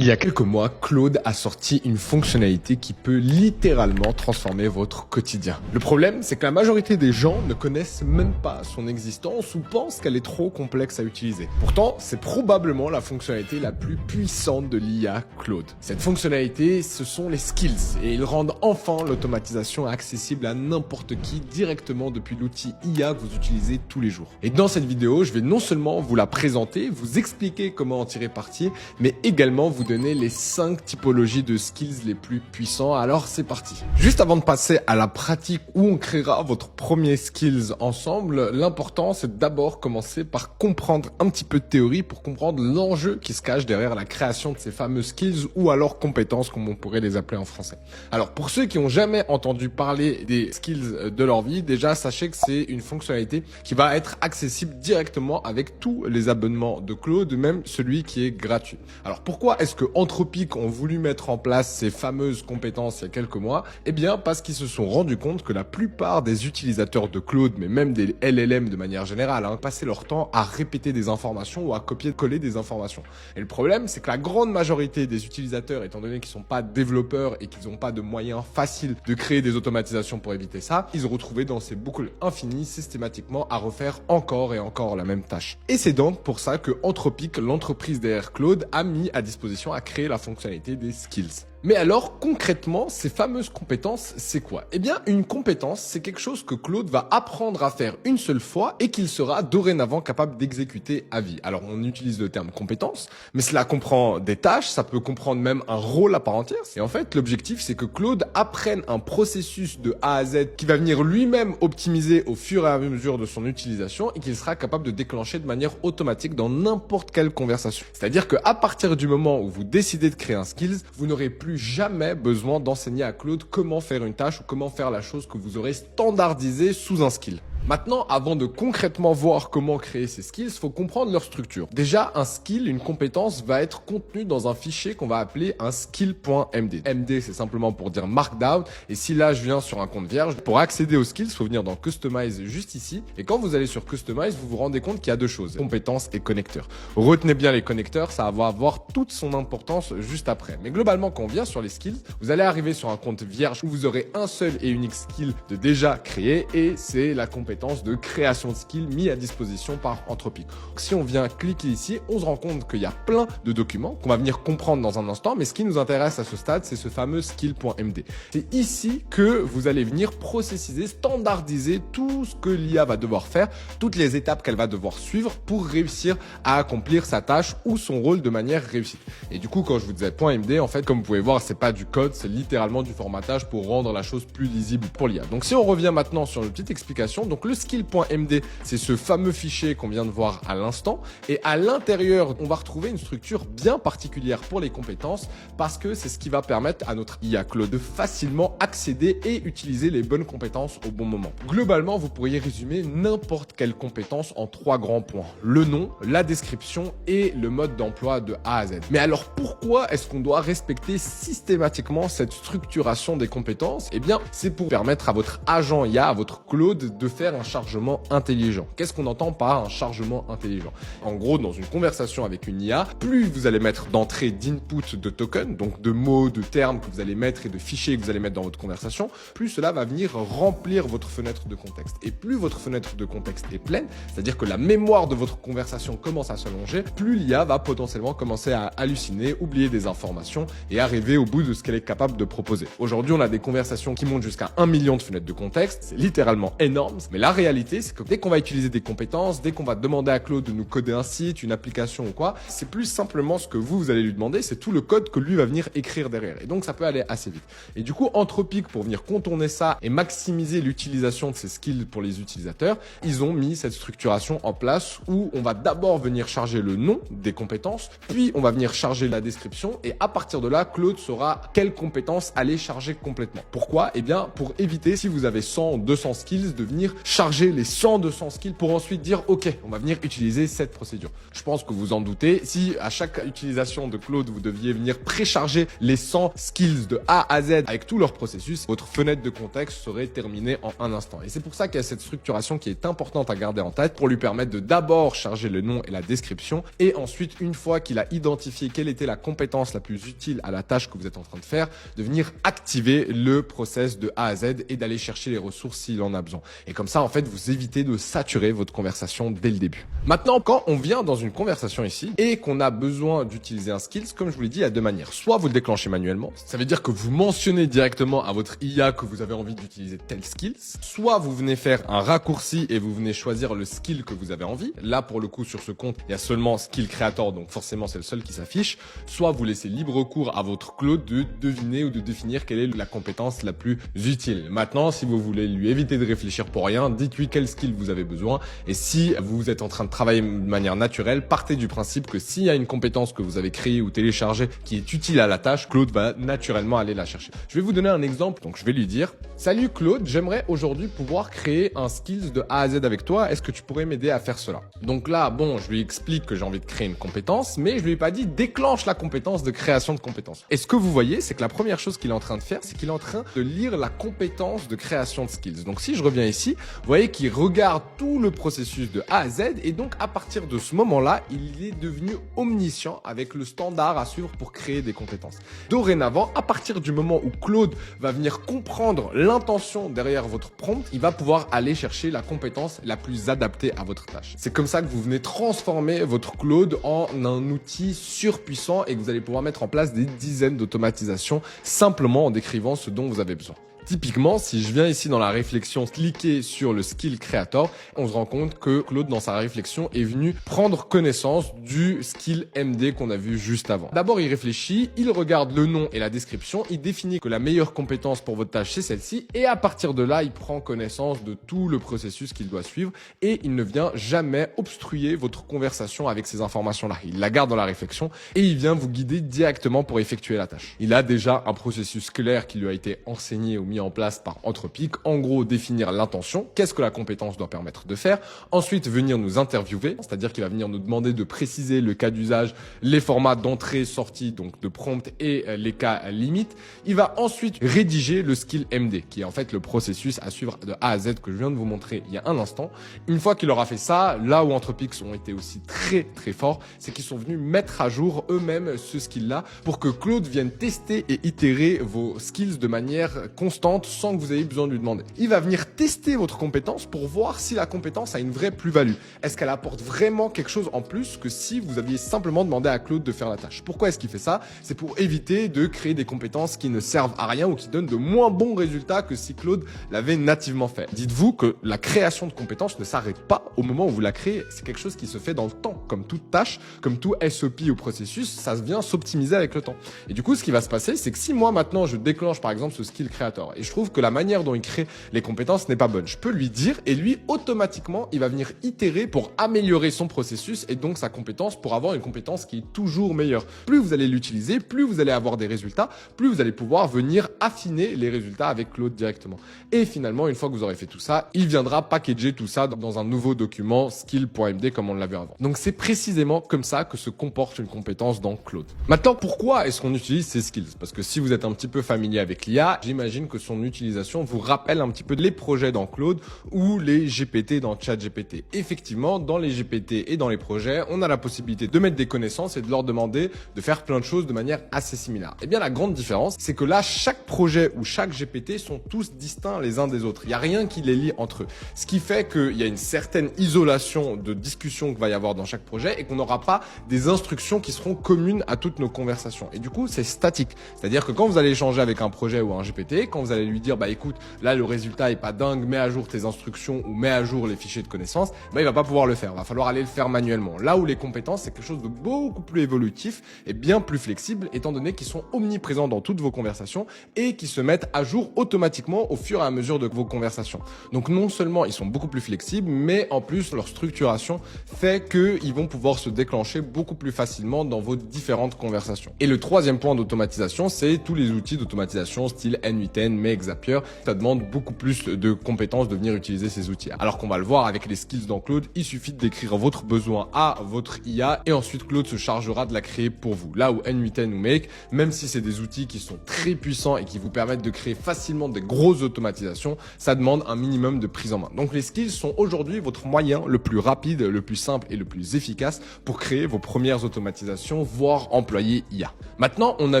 Il y a quelques mois, Claude a sorti une fonctionnalité qui peut littéralement transformer votre quotidien. Le problème, c'est que la majorité des gens ne connaissent même pas son existence ou pensent qu'elle est trop complexe à utiliser. Pourtant, c'est probablement la fonctionnalité la plus puissante de l'IA Claude. Cette fonctionnalité, ce sont les skills et ils rendent enfin l'automatisation accessible à n'importe qui directement depuis l'outil IA que vous utilisez tous les jours. Et dans cette vidéo, je vais non seulement vous la présenter, vous expliquer comment en tirer parti, mais également vous donner les 5 typologies de skills les plus puissants. Alors c'est parti. Juste avant de passer à la pratique où on créera votre premier skills ensemble, l'important c'est d'abord commencer par comprendre un petit peu de théorie pour comprendre l'enjeu qui se cache derrière la création de ces fameux skills ou alors compétences comme on pourrait les appeler en français. Alors pour ceux qui ont jamais entendu parler des skills de leur vie, déjà sachez que c'est une fonctionnalité qui va être accessible directement avec tous les abonnements de Claude, même celui qui est gratuit. Alors pourquoi est-ce que Anthropic ont voulu mettre en place ces fameuses compétences il y a quelques mois? Eh bien parce qu'ils se sont rendus compte que la plupart des utilisateurs de Claude, mais même des LLM de manière générale, passaient leur temps à répéter des informations ou à copier-coller des informations. Et le problème, c'est que la grande majorité des utilisateurs, étant donné qu'ils sont pas développeurs et qu'ils n'ont pas de moyens faciles de créer des automatisations pour éviter ça, ils se retrouvaient dans ces boucles infinies systématiquement à refaire encore et encore la même tâche. Et c'est donc pour ça que Anthropic, l'entreprise derrière Claude, a mis à disposition à créer la fonctionnalité des skills. Mais alors, concrètement, ces fameuses compétences, c'est quoi? Eh bien, une compétence, c'est quelque chose que Claude va apprendre à faire une seule fois et qu'il sera dorénavant capable d'exécuter à vie. Alors, on utilise le terme compétence, mais cela comprend des tâches, ça peut comprendre même un rôle à part entière. Et en fait, l'objectif, c'est que Claude apprenne un processus de A à Z qui va venir lui-même optimiser au fur et à mesure de son utilisation et qu'il sera capable de déclencher de manière automatique dans n'importe quelle conversation. C'est-à-dire qu'à partir du moment où vous décidez de créer un skills, vous n'aurez plus jamais besoin d'enseigner à Claude comment faire une tâche ou comment faire la chose que vous aurez standardisée sous un skill. Maintenant, avant de concrètement voir comment créer ces skills, il faut comprendre leur structure. Déjà, un skill, une compétence, va être contenu dans un fichier qu'on va appeler un skill.md. MD, c'est simplement pour dire Markdown. Et si là, je viens sur un compte vierge, pour accéder aux skills, il faut venir dans Customize juste ici. Et quand vous allez sur Customize, vous vous rendez compte qu'il y a deux choses, compétences et connecteurs. Retenez bien les connecteurs, ça va avoir toute son importance juste après. Mais globalement, quand on vient sur les skills, vous allez arriver sur un compte vierge où vous aurez un seul et unique skill de déjà créé et c'est la compétence de création de skills mis à disposition par Anthropic. Donc, si on vient cliquer ici, on se rend compte qu'il y a plein de documents qu'on va venir comprendre dans un instant, mais ce qui nous intéresse à ce stade, c'est ce fameux skill.md. C'est ici que vous allez venir processiser, standardiser tout ce que l'IA va devoir faire, toutes les étapes qu'elle va devoir suivre pour réussir à accomplir sa tâche ou son rôle de manière réussie. Et du coup, quand je vous disais .md, en fait, comme vous pouvez voir, c'est pas du code, c'est littéralement du formatage pour rendre la chose plus lisible pour l'IA. Donc, si on revient maintenant sur une petite explication, donc le skill.md, c'est ce fameux fichier qu'on vient de voir à l'instant. Et à l'intérieur, on va retrouver une structure bien particulière pour les compétences parce que c'est ce qui va permettre à notre IA Claude de facilement accéder et utiliser les bonnes compétences au bon moment. Globalement, vous pourriez résumer n'importe quelle compétence en 3 grands points. Le nom, la description et le mode d'emploi de A à Z. Mais alors pourquoi est-ce qu'on doit respecter systématiquement cette structuration des compétences? Eh bien, c'est pour permettre à votre agent IA, à votre Claude, de faire un chargement intelligent. Qu'est-ce qu'on entend par un chargement intelligent? En gros, dans une conversation avec une IA, plus vous allez mettre d'entrée d'input de tokens, donc de mots, de termes que vous allez mettre et de fichiers que vous allez mettre dans votre conversation, plus cela va venir remplir votre fenêtre de contexte. Et plus votre fenêtre de contexte est pleine, c'est-à-dire que la mémoire de votre conversation commence à s'allonger, plus l'IA va potentiellement commencer à halluciner, oublier des informations et arriver au bout de ce qu'elle est capable de proposer. Aujourd'hui, on a des conversations qui montent jusqu'à 1 million de fenêtres de contexte. C'est littéralement énorme. Mais la réalité, c'est que dès qu'on va utiliser des compétences, dès qu'on va demander à Claude de nous coder un site, une application ou quoi, c'est plus simplement ce que vous allez lui demander, c'est tout le code que lui va venir écrire derrière. Et donc, ça peut aller assez vite. Et du coup, Anthropic, pour venir contourner ça et maximiser l'utilisation de ces skills pour les utilisateurs, ils ont mis cette structuration en place où on va d'abord venir charger le nom des compétences, puis on va venir charger la description et à partir de là, Claude saura quelles compétences aller charger complètement. Pourquoi? Eh bien, pour éviter, si vous avez 100, 200 skills, de venir charger les 100-200 skills pour ensuite dire ok, on va venir utiliser cette procédure. Je pense que vous en doutez, si à chaque utilisation de Claude, vous deviez venir précharger les 100 skills de A à Z avec tout leur processus, votre fenêtre de contexte serait terminée en un instant. Et c'est pour ça qu'il y a cette structuration qui est importante à garder en tête pour lui permettre de d'abord charger le nom et la description et ensuite, une fois qu'il a identifié quelle était la compétence la plus utile à la tâche que vous êtes en train de faire, de venir activer le process de A à Z et d'aller chercher les ressources s'il en a besoin. Et comme ça, en fait, vous évitez de saturer votre conversation dès le début. Maintenant, quand on vient dans une conversation ici et qu'on a besoin d'utiliser un skills, comme je vous l'ai dit, il y a deux manières. Soit vous le déclenchez manuellement, ça veut dire que vous mentionnez directement à votre IA que vous avez envie d'utiliser tel skills. Soit vous venez faire un raccourci et vous venez choisir le skill que vous avez envie. Là, pour le coup, sur ce compte, il y a seulement skill creator, donc forcément, c'est le seul qui s'affiche. Soit vous laissez libre cours à votre Claude de deviner ou de définir quelle est la compétence la plus utile. Maintenant, si vous voulez lui éviter de réfléchir pour rien, dites-lui quel skill vous avez besoin. Et si vous êtes en train de travailler de manière naturelle, partez du principe que s'il y a une compétence que vous avez créée ou téléchargée qui est utile à la tâche, Claude va naturellement aller la chercher. Je vais vous donner un exemple. Donc, je vais lui dire « Salut Claude, j'aimerais aujourd'hui pouvoir créer un skills de A à Z avec toi. Est-ce que tu pourrais m'aider à faire cela ?» Donc là, bon, je lui explique que j'ai envie de créer une compétence, mais je lui ai pas dit « Déclenche la compétence de création de compétences ». Et ce que vous voyez, c'est que la première chose qu'il est en train de faire, c'est qu'il est en train de lire la compétence de création de skills. Donc, si je reviens ici, vous voyez qu'il regarde tout le processus de A à Z et donc, à partir de ce moment-là, il est devenu omniscient avec le standard à suivre pour créer des compétences. Dorénavant, à partir du moment où Claude va venir comprendre l'intention derrière votre prompt, il va pouvoir aller chercher la compétence la plus adaptée à votre tâche. C'est comme ça que vous venez transformer votre Claude en un outil surpuissant et que vous allez pouvoir mettre en place des dizaines d'automatisations simplement en décrivant ce dont vous avez besoin. Typiquement, si je viens ici dans la réflexion cliquer sur le skill creator, on se rend compte que Claude, dans sa réflexion, est venu prendre connaissance du skill MD qu'on a vu juste avant. D'abord, il réfléchit, il regarde le nom et la description, il définit que la meilleure compétence pour votre tâche, c'est celle-ci, et à partir de là, il prend connaissance de tout le processus qu'il doit suivre et il ne vient jamais obstruer votre conversation avec ces informations-là. Il la garde dans la réflexion et il vient vous guider directement pour effectuer la tâche. Il a déjà un processus clair qui lui a été enseigné ou mis en place par Anthropic. En gros, définir l'intention, qu'est-ce que la compétence doit permettre de faire. Ensuite, venir nous interviewer, c'est-à-dire qu'il va venir nous demander de préciser le cas d'usage, les formats d'entrée, sortie, donc de prompt et les cas limites. Il va ensuite rédiger le skill MD, qui est en fait le processus à suivre de A à Z que je viens de vous montrer il y a un instant. Une fois qu'il aura fait ça, là où Anthropic ont été aussi très forts, c'est qu'ils sont venus mettre à jour eux-mêmes ce skill-là pour que Claude vienne tester et itérer vos skills de manière constante sans que vous ayez besoin de lui demander. Il va venir tester votre compétence pour voir si la compétence a une vraie plus-value. Est-ce qu'elle apporte vraiment quelque chose en plus que si vous aviez simplement demandé à Claude de faire la tâche? Pourquoi est-ce qu'il fait ça? C'est pour éviter de créer des compétences qui ne servent à rien ou qui donnent de moins bons résultats que si Claude l'avait nativement fait. Dites-vous que la création de compétences ne s'arrête pas au moment où vous la créez. C'est quelque chose qui se fait dans le temps. Comme toute tâche, comme tout SOP ou processus, ça vient s'optimiser avec le temps. Et du coup, ce qui va se passer, c'est que si moi maintenant je déclenche par exemple ce skill creator et je trouve que la manière dont il crée les compétences n'est pas bonne, je peux lui dire et lui automatiquement il va venir itérer pour améliorer son processus et donc sa compétence pour avoir une compétence qui est toujours meilleure. Plus vous allez l'utiliser, plus vous allez avoir des résultats, plus vous allez pouvoir venir affiner les résultats avec Claude directement. Et finalement, une fois que vous aurez fait tout ça, il viendra packager tout ça dans un nouveau document skill.md comme on l'a vu avant. Donc c'est précisément comme ça que se comporte une compétence dans Claude. Maintenant, pourquoi est-ce qu'on utilise ces skills? Parce que si vous êtes un petit peu familier avec l'IA, j'imagine que son utilisation vous rappelle un petit peu les projets dans Claude ou les GPT dans ChatGPT. Effectivement, dans les GPT et dans les projets, on a la possibilité de mettre des connaissances et de leur demander de faire plein de choses de manière assez similaire. Eh bien, la grande différence, c'est que là, chaque projet ou chaque GPT sont tous distincts les uns des autres. Il n'y a rien qui les lie entre eux. Ce qui fait qu'il y a une certaine isolation de discussion qu'il va y avoir dans chaque projet et qu'on n'aura pas des instructions qui seront communes à toutes nos conversations. Et du coup, c'est statique. C'est-à-dire que quand vous allez échanger avec un projet ou un GPT, quand vous allez lui dire, bah écoute, là le résultat est pas dingue, mets à jour tes instructions ou mets à jour les fichiers de connaissances, bah il va pas pouvoir le faire. Il va falloir aller le faire manuellement. Là où les compétences, c'est quelque chose de beaucoup plus évolutif et bien plus flexible, étant donné qu'ils sont omniprésents dans toutes vos conversations et qui se mettent à jour automatiquement au fur et à mesure de vos conversations. Donc non seulement ils sont beaucoup plus flexibles, mais en plus leur structuration fait qu'ils vont pouvoir se déclencher beaucoup plus facilement dans vos différentes conversations. Et le troisième point d'automatisation, c'est tous les outils d'automatisation style N8N, Make, Zapier, ça demande beaucoup plus de compétences de venir utiliser ces outils. Alors qu'on va le voir avec les skills dans Claude, il suffit de décrire votre besoin à votre IA et ensuite Claude se chargera de la créer pour vous. Là où N8N ou Make, même si c'est des outils qui sont très puissants et qui vous permettent de créer facilement des grosses automatisations, ça demande un minimum de prise en main. Donc les skills sont aujourd'hui votre moyen le plus rapide, le plus simple et le plus efficace pour créer vos premières automatisations, voire employer IA. Maintenant, on a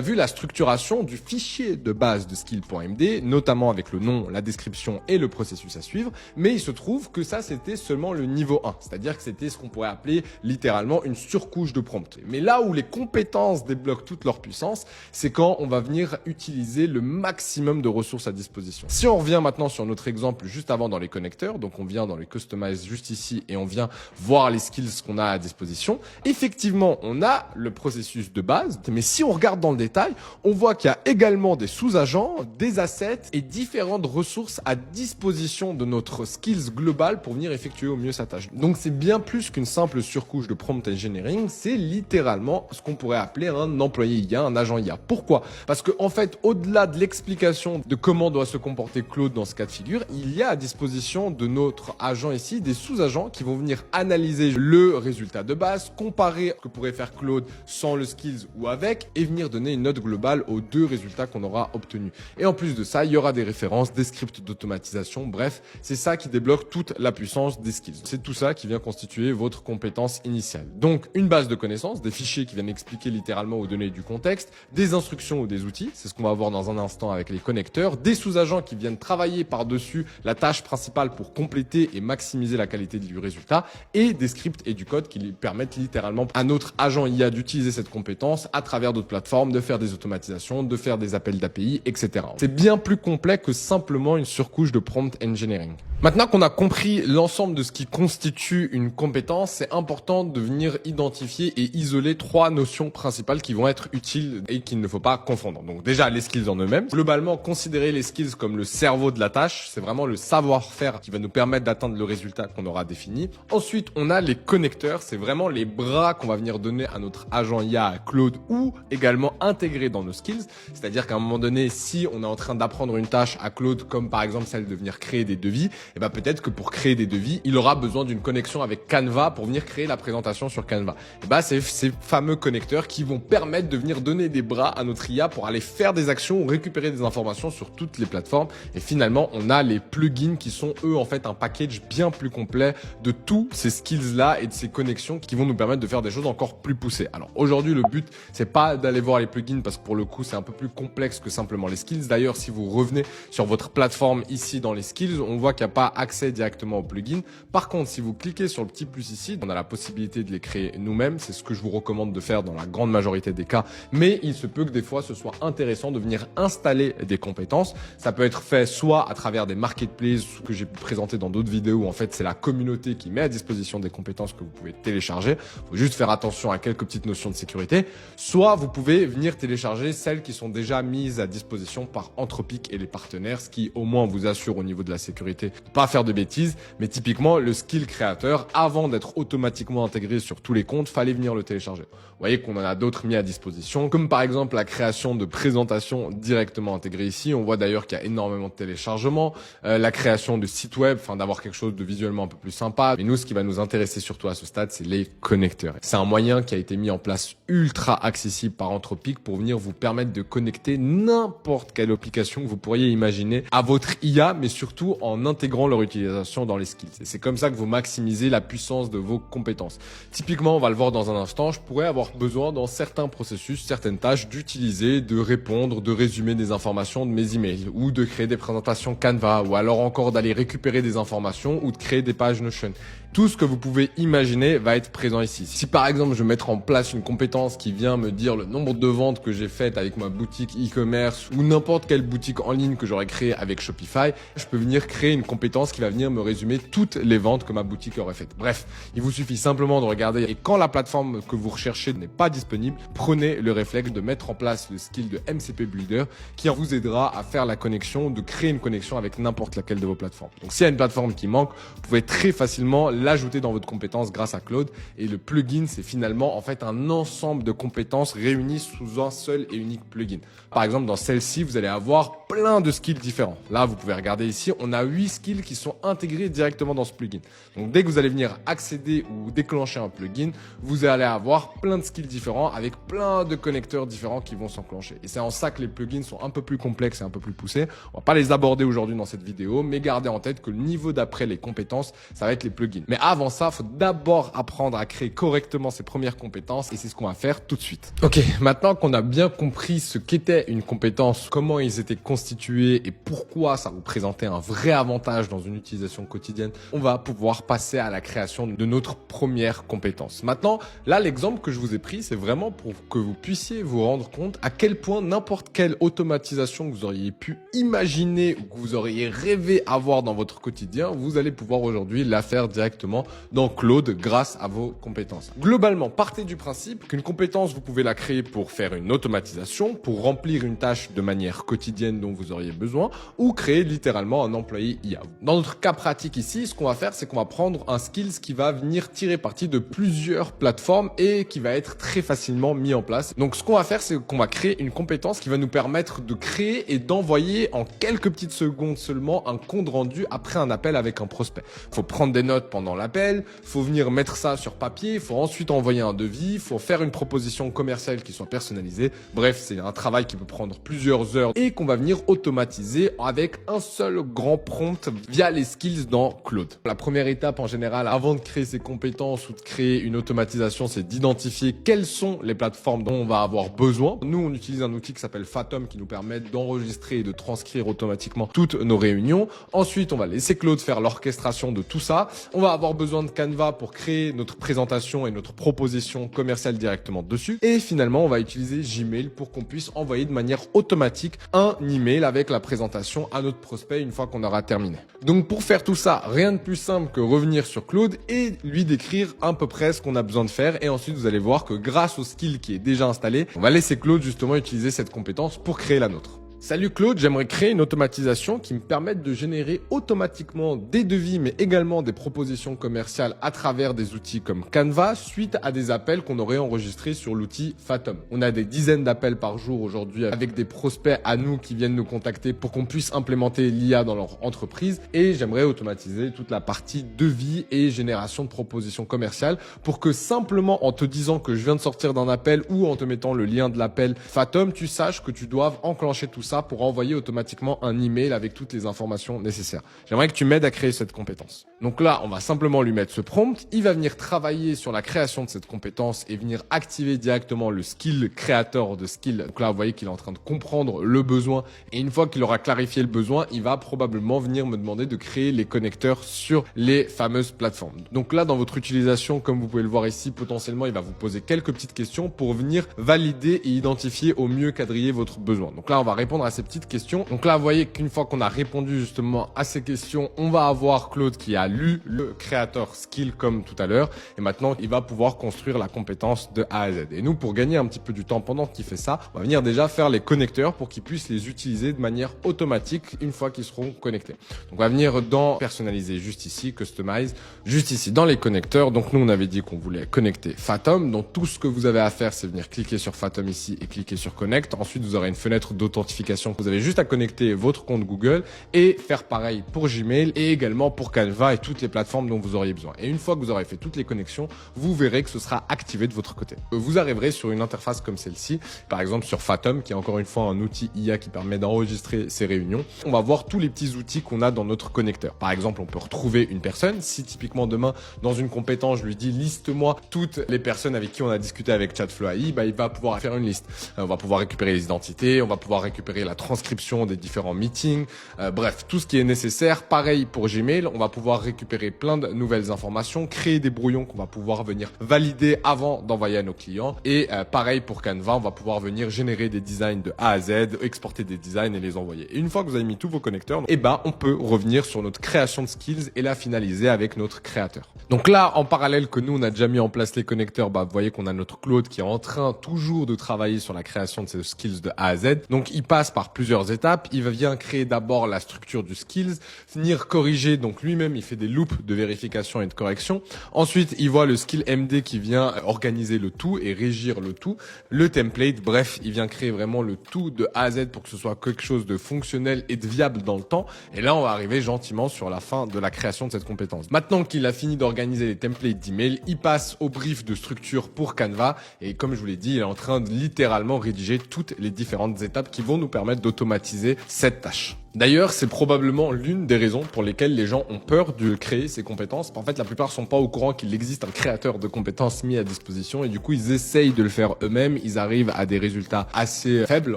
vu la structuration du fichier de base de skill.md, notamment avec le nom, la description et le processus à suivre, mais il se trouve que ça c'était seulement le niveau 1, c'est-à-dire que c'était ce qu'on pourrait appeler littéralement une surcouche de prompt. Mais là où les compétences débloquent toute leur puissance, c'est quand on va venir utiliser le maximum de ressources à disposition. Si on revient maintenant sur notre exemple juste avant dans les connecteurs, donc on vient dans les customize juste ici et on vient voir les skills qu'on a à disposition, effectivement on a le processus de base, mais si on regarde dans le détail, on voit qu'il y a également des sous-agents, des assets et différentes ressources à disposition de notre skills global pour venir effectuer au mieux sa tâche. Donc c'est bien plus qu'une simple surcouche de prompt engineering, c'est littéralement ce qu'on pourrait appeler un employé IA, un agent IA. Pourquoi? Parce que en fait, au-delà de l'explication de comment doit se comporter Claude dans ce cas de figure, il y a à disposition de notre agent ici des sous-agents qui vont venir analyser le résultat de base, comparer ce que pourrait faire Claude sans le skills ou avec et venir donner une note globale aux deux résultats qu'on aura obtenus. Et en plus de ça, il y aura des références, des scripts d'automatisation, bref, c'est ça qui débloque toute la puissance des skills. C'est tout ça qui vient constituer votre compétence initiale. Donc, une base de connaissances, des fichiers qui viennent expliquer littéralement ou donner du contexte, des instructions ou des outils, c'est ce qu'on va voir dans un instant avec les connecteurs, des sous-agents qui viennent travailler par-dessus la tâche principale pour compléter et maximiser la qualité du résultat, et des scripts et du code qui lui permettent littéralement à notre agent IA d'utiliser cette compétence à travers d'autres plateformes, de faire des automatisations, de faire des appels d'API, etc. C'est bien plus complet que simplement une surcouche de prompt engineering. Maintenant qu'on a compris l'ensemble de ce qui constitue une compétence, c'est important de venir identifier et isoler trois notions principales qui vont être utiles et qu'il ne faut pas confondre. Donc déjà, les skills en eux-mêmes. Globalement, considérer les skills comme le cerveau de la tâche. C'est vraiment le savoir-faire qui va nous permettre d'atteindre le résultat qu'on aura défini. Ensuite, on a les connecteurs. C'est vraiment les bras qu'on va venir donner à notre agent IA, à Claude, ou également intégrer dans nos skills. C'est-à-dire qu'à un moment donné, si on est en train d'apprendre une tâche à Claude, comme par exemple celle de venir créer des devis, et ben peut-être que pour créer des devis, il aura besoin d'une connexion avec Canva pour venir créer la présentation sur Canva. Et ben c'est ces fameux connecteurs qui vont permettre de venir donner des bras à notre IA pour aller faire des actions ou récupérer des informations sur toutes les plateformes. Et finalement, on a les plugins qui sont eux en fait un package bien plus complet de tous ces skills-là et de ces connexions qui vont nous permettre de faire des choses encore plus poussées. Alors aujourd'hui, le but, c'est pas d'aller voir les plugins parce que pour le coup, c'est un peu plus complexe que simplement les skills. D'ailleurs, si vous revenez sur votre plateforme ici dans les skills, on voit qu'il n'y a pas accès directement aux plugins. Par contre, si vous cliquez sur le petit plus ici, on a la possibilité de les créer nous-mêmes. C'est ce que je vous recommande de faire dans la grande majorité des cas. Mais il se peut que des fois, ce soit intéressant de venir installer des compétences. Ça peut être fait soit à travers des marketplaces que j'ai pu présenter dans d'autres vidéos où en fait, c'est la communauté qui met à disposition des compétences que vous pouvez télécharger. Il faut juste faire attention à quelques petites notions de sécurité. Soit vous pouvez venir télécharger celles qui sont déjà mises à disposition par Anthropic et les partenaires, ce qui au moins vous assure au niveau de la sécurité de pas faire de bêtises. Mais typiquement, le skill créateur, avant d'être automatiquement intégré sur tous les comptes, fallait venir le télécharger. Vous voyez qu'on en a d'autres mis à disposition, comme par exemple la création de présentations directement intégrées ici. On voit d'ailleurs qu'il y a énormément de téléchargements, la création de sites web, enfin d'avoir quelque chose de visuellement un peu plus sympa. Mais nous, ce qui va nous intéresser surtout à ce stade, c'est les connecteurs. C'est un moyen qui a été mis en place ultra accessible par Anthropic pour venir vous permettre de connecter n'importe quelle application que vous pourriez imaginer à votre IA, mais surtout en intégrant leur utilisation dans les skills. Et c'est comme ça que vous maximisez la puissance de vos compétences. Typiquement, on va le voir dans un instant, je pourrais avoir besoin dans certains processus, certaines tâches, d'utiliser, de répondre, de résumer des informations de mes emails ou de créer des présentations Canva ou alors encore d'aller récupérer des informations ou de créer des pages Notion. Tout ce que vous pouvez imaginer va être présent ici. Si par exemple, je veux mettre en place une compétence qui vient me dire le nombre de ventes que j'ai faites avec ma boutique e-commerce ou n'importe quelle boutique en ligne que j'aurais créée avec Shopify, je peux venir créer une compétence qui va venir me résumer toutes les ventes que ma boutique aurait faites. Bref, il vous suffit simplement de regarder et quand la plateforme que vous recherchez n'est pas disponible, prenez le réflexe de mettre en place le skill de MCP Builder qui vous aidera à faire la connexion, de créer une connexion avec n'importe laquelle de vos plateformes. Donc s'il y a une plateforme qui manque, vous pouvez très facilement l'ajouter dans votre compétence grâce à Claude. Et le plugin, c'est finalement en fait un ensemble de compétences réunies sous un seul et unique plugin. Par exemple, dans celle-ci, vous allez avoir plein de skills différents. Là, vous pouvez regarder ici, on a 8 skills qui sont intégrés directement dans ce plugin. Donc, dès que vous allez venir accéder ou déclencher un plugin, vous allez avoir plein de skills différents avec plein de connecteurs différents qui vont s'enclencher. Et c'est en ça que les plugins sont un peu plus complexes et un peu plus poussés. On va pas les aborder aujourd'hui dans cette vidéo, mais gardez en tête que le niveau d'après les compétences, ça va être les plugins. Mais avant ça, il faut d'abord apprendre à créer correctement ses premières compétences et c'est ce qu'on va faire tout de suite. Ok, maintenant qu'on a bien compris ce qu'était une compétence, comment ils étaient constitués et pourquoi ça représentait un vrai avantage dans une utilisation quotidienne, on va pouvoir passer à la création de notre première compétence. Maintenant, là, l'exemple que je vous ai pris, c'est vraiment pour que vous puissiez vous rendre compte à quel point n'importe quelle automatisation que vous auriez pu imaginer ou que vous auriez rêvé avoir dans votre quotidien, vous allez pouvoir aujourd'hui la faire directement dans Claude grâce à vos compétences. Globalement, partez du principe qu'une compétence, vous pouvez la créer pour faire une automatisation, pour remplir une tâche de manière quotidienne dont vous auriez besoin ou créer littéralement un employé IA. Dans notre cas pratique ici, ce qu'on va faire, c'est qu'on va prendre un skills qui va venir tirer parti de plusieurs plateformes et qui va être très facilement mis en place. Donc, ce qu'on va faire, c'est qu'on va créer une compétence qui va nous permettre de créer et d'envoyer en quelques petites secondes seulement un compte rendu après un appel avec un prospect. Il faut prendre des notes pendant l'appel, il faut venir mettre ça sur papier, il faut ensuite envoyer un devis, il faut faire une proposition commerciale qui soit personnalisée. Bref, c'est un travail qui peut prendre plusieurs heures et qu'on va venir automatiser avec un seul grand prompt via les skills dans Claude. La première étape en général, avant de créer ses compétences ou de créer une automatisation, c'est d'identifier quelles sont les plateformes dont on va avoir besoin. Nous, on utilise un outil qui s'appelle Fathom qui nous permet d'enregistrer et de transcrire automatiquement toutes nos réunions. Ensuite, on va laisser Claude faire l'orchestration de tout ça. On va avoir besoin de Canva pour créer notre présentation et notre proposition commerciale directement dessus. Et finalement, on va utiliser Gmail pour qu'on puisse envoyer de manière automatique un email avec la présentation à notre prospect une fois qu'on aura terminé. Donc pour faire tout ça, rien de plus simple que revenir sur Claude et lui décrire à peu près ce qu'on a besoin de faire. Et ensuite, vous allez voir que grâce au skill qui est déjà installé, on va laisser Claude justement utiliser cette compétence pour créer la nôtre. Salut Claude, j'aimerais créer une automatisation qui me permette de générer automatiquement des devis mais également des propositions commerciales à travers des outils comme Canva suite à des appels qu'on aurait enregistrés sur l'outil Fathom. On a des dizaines d'appels par jour aujourd'hui avec des prospects à nous qui viennent nous contacter pour qu'on puisse implémenter l'IA dans leur entreprise et j'aimerais automatiser toute la partie devis et génération de propositions commerciales pour que simplement en te disant que je viens de sortir d'un appel ou en te mettant le lien de l'appel Fathom, tu saches que tu dois enclencher tout ça pour envoyer automatiquement un email avec toutes les informations nécessaires. J'aimerais que tu m'aides à créer cette compétence. Donc là, on va simplement lui mettre ce prompt. Il va venir travailler sur la création de cette compétence et venir activer directement le skill créateur de skill. Donc là, vous voyez qu'il est en train de comprendre le besoin. Et une fois qu'il aura clarifié le besoin, il va probablement venir me demander de créer les connecteurs sur les fameuses plateformes. Donc là, dans votre utilisation, comme vous pouvez le voir ici, potentiellement, il va vous poser quelques petites questions pour venir valider et identifier au mieux quadriller votre besoin. Donc là, on va répondre à ces petites questions. Donc là, vous voyez qu'une fois qu'on a répondu justement à ces questions, on va avoir Claude qui a lu le créateur skill comme tout à l'heure. Et maintenant, il va pouvoir construire la compétence de A à Z. Et nous, pour gagner un petit peu du temps pendant qu'il fait ça, on va venir déjà faire les connecteurs pour qu'ils puissent les utiliser de manière automatique une fois qu'ils seront connectés. Donc, on va venir dans personnaliser juste ici, customize, juste ici dans les connecteurs. Donc, nous, on avait dit qu'on voulait connecter Fathom. Donc, tout ce que vous avez à faire, c'est venir cliquer sur Fathom ici et cliquer sur Connect. Ensuite, vous aurez une fenêtre d'authentification. Vous avez juste à connecter votre compte Google et faire pareil pour Gmail et également pour Canva et toutes les plateformes dont vous auriez besoin. Et une fois que vous aurez fait toutes les connexions, vous verrez que ce sera activé de votre côté. Vous arriverez sur une interface comme celle-ci, par exemple sur Fathom, qui est encore une fois un outil IA qui permet d'enregistrer ces réunions. On va voir tous les petits outils qu'on a dans notre connecteur. Par exemple, on peut retrouver une personne. Si typiquement demain, dans une compétence, je lui dis liste-moi toutes les personnes avec qui on a discuté avec Chatflow AI, il va pouvoir faire une liste. On va pouvoir récupérer les identités, on va pouvoir récupérer la transcription des différents meetings, bref, tout ce qui est nécessaire. Pareil pour Gmail, on va pouvoir récupérer plein de nouvelles informations, créer des brouillons qu'on va pouvoir venir valider avant d'envoyer à nos clients. Et pareil pour Canva, on va pouvoir venir générer des designs de A à Z, exporter des designs et les envoyer. Et une fois que vous avez mis tous vos connecteurs, on peut revenir sur notre création de skills et la finaliser avec notre créateur. Donc là, en parallèle que nous, on a déjà mis en place les connecteurs, vous voyez qu'on a notre Claude qui est en train toujours de travailler sur la création de ces skills de A à Z. Donc il passe par plusieurs étapes. Il vient créer d'abord la structure du skills, venir corriger, donc lui-même il fait des loops de vérification et de correction. Ensuite, il voit le skill MD qui vient organiser le tout et régir le tout. Le template, bref, il vient créer vraiment le tout de A à Z pour que ce soit quelque chose de fonctionnel et de viable dans le temps. Et là, on va arriver gentiment sur la fin de la création de cette compétence. Maintenant qu'il a fini d'organiser les templates d'email, il passe au brief de structure pour Canva. Et comme je vous l'ai dit, il est en train de littéralement rédiger toutes les différentes étapes qui vont nous permettre d'automatiser cette tâche. D'ailleurs, c'est probablement l'une des raisons pour lesquelles les gens ont peur de créer ces compétences. En fait, la plupart sont pas au courant qu'il existe un créateur de compétences mis à disposition et du coup, ils essayent de le faire eux-mêmes. Ils arrivent à des résultats assez faibles,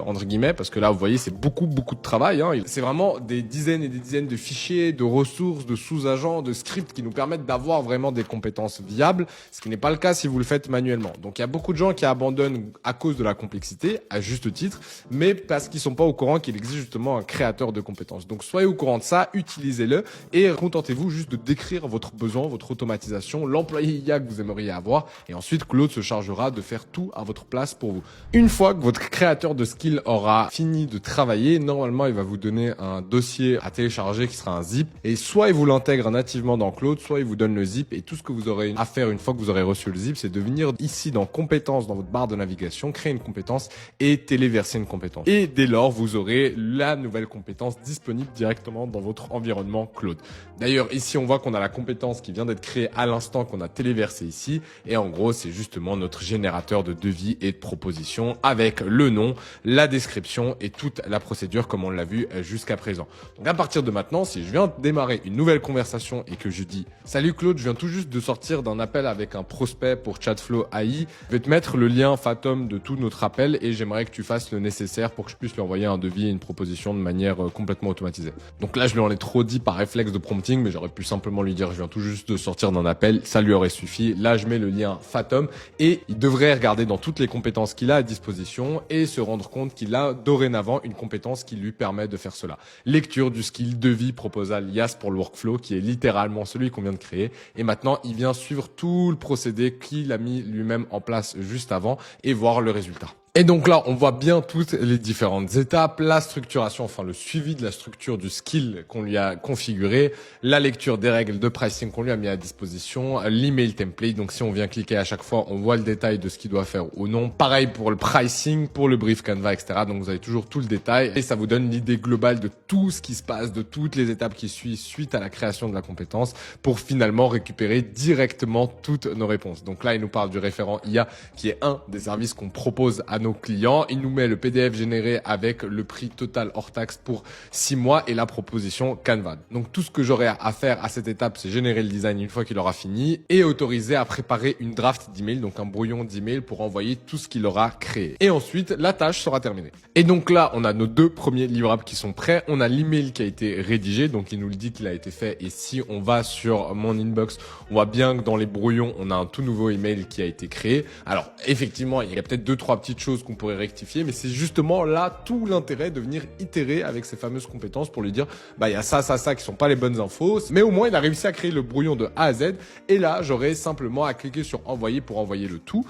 entre guillemets, parce que là, vous voyez, c'est beaucoup de travail. C'est vraiment des dizaines et des dizaines de fichiers, de ressources, de sous-agents, de scripts qui nous permettent d'avoir vraiment des compétences viables, ce qui n'est pas le cas si vous le faites manuellement. Donc, il y a beaucoup de gens qui abandonnent à cause de la complexité, à juste titre, mais parce qu'ils sont pas au courant qu'il existe justement un créateur de compétences. Donc soyez au courant de ça, utilisez-le et contentez-vous juste de décrire votre besoin, votre automatisation, l'employé IA que vous aimeriez avoir et ensuite Claude se chargera de faire tout à votre place pour vous. Une fois que votre créateur de skill aura fini de travailler, normalement il va vous donner un dossier à télécharger qui sera un zip et soit il vous l'intègre nativement dans Claude, soit il vous donne le zip et tout ce que vous aurez à faire une fois que vous aurez reçu le zip, c'est de venir ici dans compétences, dans votre barre de navigation, créer une compétence et téléverser une compétence. Et dès lors, vous aurez la nouvelle compétence disponible directement dans votre environnement Claude. D'ailleurs, ici, on voit qu'on a la compétence qui vient d'être créée à l'instant qu'on a téléversé ici. Et en gros, c'est justement notre générateur de devis et de propositions avec le nom, la description et toute la procédure comme on l'a vu jusqu'à présent. Donc à partir de maintenant, si je viens de démarrer une nouvelle conversation et que je dis « Salut Claude, je viens tout juste de sortir d'un appel avec un prospect pour Chatflow AI. Je vais te mettre le lien Fathom de tout notre appel et j'aimerais que tu fasses le nécessaire pour que je puisse lui envoyer un devis et une proposition de manière complètement automatisée. » Donc là, je lui en ai trop dit par réflexe de prompting, mais j'aurais pu simplement lui dire je viens tout juste de sortir d'un appel, ça lui aurait suffi. Là, je mets le lien Fathom et il devrait regarder dans toutes les compétences qu'il a à disposition et se rendre compte qu'il a dorénavant une compétence qui lui permet de faire cela. Lecture du skill devis proposal YAS pour le workflow qui est littéralement celui qu'on vient de créer et maintenant il vient suivre tout le procédé qu'il a mis lui-même en place juste avant et voir le résultat. Et donc là, on voit bien toutes les différentes étapes, la structuration, enfin le suivi de la structure du skill qu'on lui a configuré, la lecture des règles de pricing qu'on lui a mis à disposition, l'email template. Donc si on vient cliquer à chaque fois, on voit le détail de ce qu'il doit faire ou non. Pareil pour le pricing, pour le brief Canva, etc. Donc vous avez toujours tout le détail et ça vous donne l'idée globale de tout ce qui se passe, de toutes les étapes qui suivent suite à la création de la compétence pour finalement récupérer directement toutes nos réponses. Donc là, il nous parle du référent IA qui est un des services qu'on propose à nos clients. Il nous met le PDF généré avec le prix total hors taxe pour 6 mois et la proposition Canva. Donc tout ce que j'aurai à faire à cette étape, c'est générer le design une fois qu'il aura fini et autoriser à préparer une draft d'email, donc un brouillon d'email pour envoyer tout ce qu'il aura créé. Et ensuite, la tâche sera terminée. Et donc là, on a nos deux premiers livrables qui sont prêts. On a l'email qui a été rédigé, donc il nous le dit qu'il a été fait. Et si on va sur mon inbox, on voit bien que dans les brouillons, on a un tout nouveau email qui a été créé. Alors effectivement, il y a peut-être 2-3 petites choses qu'on pourrait rectifier, mais c'est justement là tout l'intérêt de venir itérer avec ces fameuses compétences pour lui dire bah il y a ça qui sont pas les bonnes infos, mais au moins il a réussi à créer le brouillon de A à Z et là j'aurais simplement à cliquer sur envoyer pour envoyer le tout.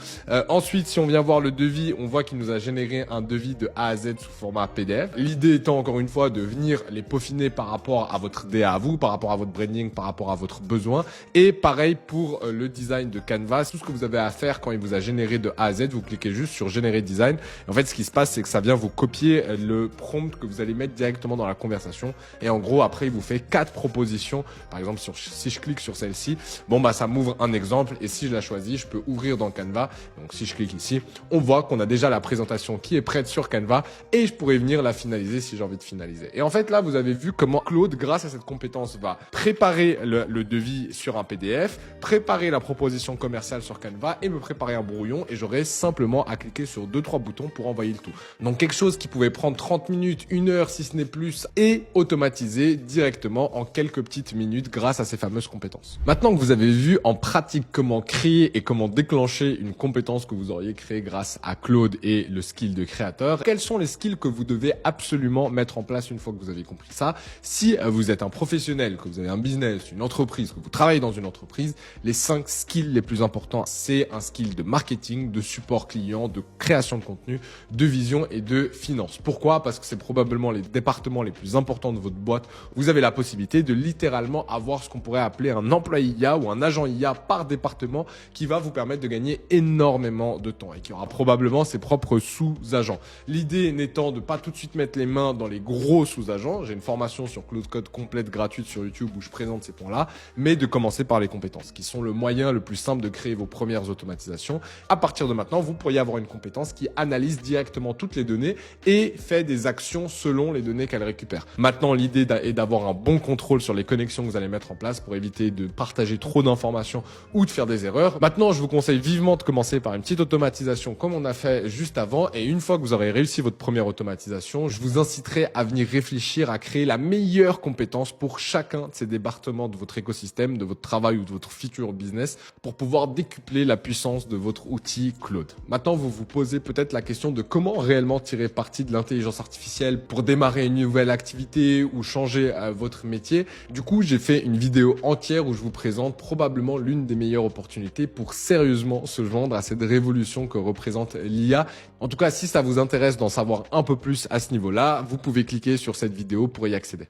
Ensuite, si on vient voir le devis, on voit qu'il nous a généré un devis de A à Z sous format PDF. L'idée étant encore une fois de venir les peaufiner par rapport à votre DA à vous, par rapport à votre branding, par rapport à votre besoin et pareil pour le design de Canva. Tout ce que vous avez à faire quand il vous a généré de A à Z, vous cliquez juste sur générer design. En fait, ce qui se passe, c'est que ça vient vous copier le prompt que vous allez mettre directement dans la conversation. Et en gros, après, il vous fait 4 propositions. Par exemple, si je clique sur celle-ci, bon, bah, ça m'ouvre un exemple. Et si je la choisis, je peux ouvrir dans Canva. Donc, si je clique ici, on voit qu'on a déjà la présentation qui est prête sur Canva et je pourrais venir la finaliser si j'ai envie de finaliser. Et en fait, là, vous avez vu comment Claude, grâce à cette compétence, va préparer le devis sur un PDF, préparer la proposition commerciale sur Canva et me préparer un brouillon. Et j'aurai simplement à cliquer sur 2-3 boutons pour envoyer le tout. Donc quelque chose qui pouvait prendre 30 minutes, 1 heure si ce n'est plus et automatisé directement en quelques petites minutes grâce à ces fameuses compétences. Maintenant que vous avez vu en pratique comment créer et comment déclencher une compétence que vous auriez créée grâce à Claude et le skill de créateur, quels sont les skills que vous devez absolument mettre en place une fois que vous avez compris ça? Si vous êtes un professionnel, que vous avez un business, une entreprise, que vous travaillez dans une entreprise, les 5 skills les plus importants, c'est un skill de marketing, de support client, de création création de contenu, de vision et de finance. Pourquoi? Parce que c'est probablement les départements les plus importants de votre boîte. Vous avez la possibilité de littéralement avoir ce qu'on pourrait appeler un employé IA ou un agent IA par département qui va vous permettre de gagner énormément de temps et qui aura probablement ses propres sous-agents. L'idée n'étant de pas tout de suite mettre les mains dans les gros sous-agents. J'ai une formation sur Claude Code complète gratuite sur YouTube où je présente ces points-là, mais de commencer par les compétences qui sont le moyen le plus simple de créer vos premières automatisations. À partir de maintenant, vous pourriez avoir une compétence qui analyse directement toutes les données et fait des actions selon les données qu'elle récupère. Maintenant, l'idée est d'avoir un bon contrôle sur les connexions que vous allez mettre en place pour éviter de partager trop d'informations ou de faire des erreurs. Maintenant, je vous conseille vivement de commencer par une petite automatisation comme on a fait juste avant. Et une fois que vous aurez réussi votre première automatisation, je vous inciterai à venir réfléchir à créer la meilleure compétence pour chacun de ces départements de votre écosystème, de votre travail ou de votre futur business pour pouvoir décupler la puissance de votre outil Claude. Maintenant, vous vous posez peut-être la question de comment réellement tirer parti de l'intelligence artificielle pour démarrer une nouvelle activité ou changer votre métier. Du coup, j'ai fait une vidéo entière où je vous présente probablement l'une des meilleures opportunités pour sérieusement se joindre à cette révolution que représente l'IA. En tout cas, si ça vous intéresse d'en savoir un peu plus à ce niveau-là, vous pouvez cliquer sur cette vidéo pour y accéder.